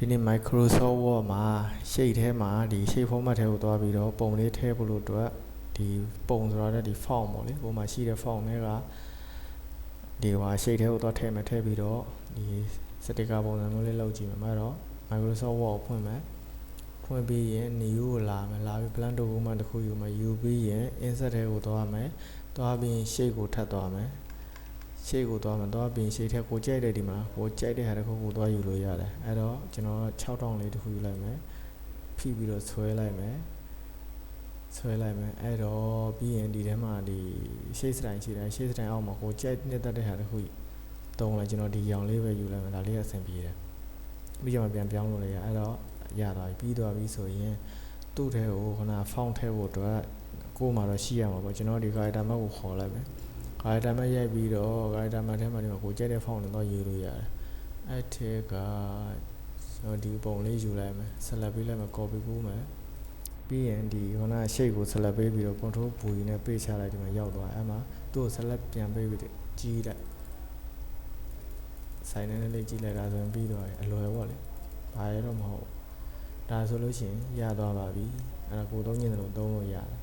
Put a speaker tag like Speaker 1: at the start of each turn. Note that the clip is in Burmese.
Speaker 1: ဒီနေ့ Microsoft Word မှာရှေ့ထဲမှာဒီ shape format ထဲကိုသွားပြီးတော့ပုံလေးထည့်ဖို့လို့အတွက်ဒီပုံဆိုတာတဲ့ဒီ font ပေါ့လေပုံမှာရှိတဲ့ font တွေကဒီဟာရှေ့ထဲကိုသွားထည့်မယ်ထည့်ပြီးတော့ဒီ sticker ပုံစံမျိုးလေးလုပ်ကြည့်မယ်အဲ့တော့ Microsoft Word ကိုဖွင့်မယ်ဖွင့်ပြီးရင် new ကိုလာမယ်လာပြီး blank document တစ်ခုယူမယ်ယူပြီးရင် insert ထဲကိုသွားမယ်သွားပြီးရင်ရှေ့ကိုထပ်သွားမယ်ရှေ့ကိုသွားမယ်သွားပြီးရှေ့ထဲကိုကြိုက်တဲ့ဒီမှာကိုကြိုက်တဲ့ဟာတစ်ခုကိုသွားယူလို့ရတယ်အဲ့တော့ကျွန်တော်6000လေးတစ်ခုယူလိုက်မယ်ဖိပြီးတော့ဆွဲလိုက်မယ်အဲ့တော့ပြီးရင်ဒီထဲမှာဒီရှေ့စတိုင်ရှိတယ်ရှေ့စတိုင်အောက်မှာကိုကြိုက်နေတဲ့တဲ့ဟာတစ်ခုတုံးလိုက်ကျွန်တော်ဒီရောင်လေးပဲယူလိုက်မယ်ဒါလေးအဆင်ပြေတယ်ပြီးတော့ပြန်ပြောင်းလို့လည်းရအဲ့တော့ရသွားပြီပြီးသွားပြီဆိုရင်သူ့ထဲကိုခဏ font ထဲဖို့အတွက်ကိုယ်မှာတော့ရှိရမှာပေါ့ကျွန်တော်ဒီ character map ကိုခေါ်လိုက်မယ် character map ရိုက်ပြီးတော့ character map ထဲမှာဒီမှာကိုကြိုက်တဲ့ font နဲ့တော့ရေးလို့ရတယ်အဲ့ထဲကကျွန်တော်ဒီပုံလေးယူလိုက်မယ် select ပေးလိုက်မယ် copy ကူးမယ်ပြီးရင်ဒီခုနရှေ့ကို select ပေးပြီးတော့ control V နဲ့ paste ချလိုက်ဒီမှာရောက်သွားအဲ့မှာသူ့ကို select ပြန်ပေးပြီးကြီးလိုက်ဆိုင်နေလေးကြီးလိုက်တာဆိုရင်ပြီးသွားတယ်အလွယ်ပေါ့လေဘာရတော့မဟုတ်ဒါဆိုလို့ရှိရင်ရသွားပါပြီအဲ့ဒါကိုသုံးညင်တယ်လို့သုံးလို့ရတယ်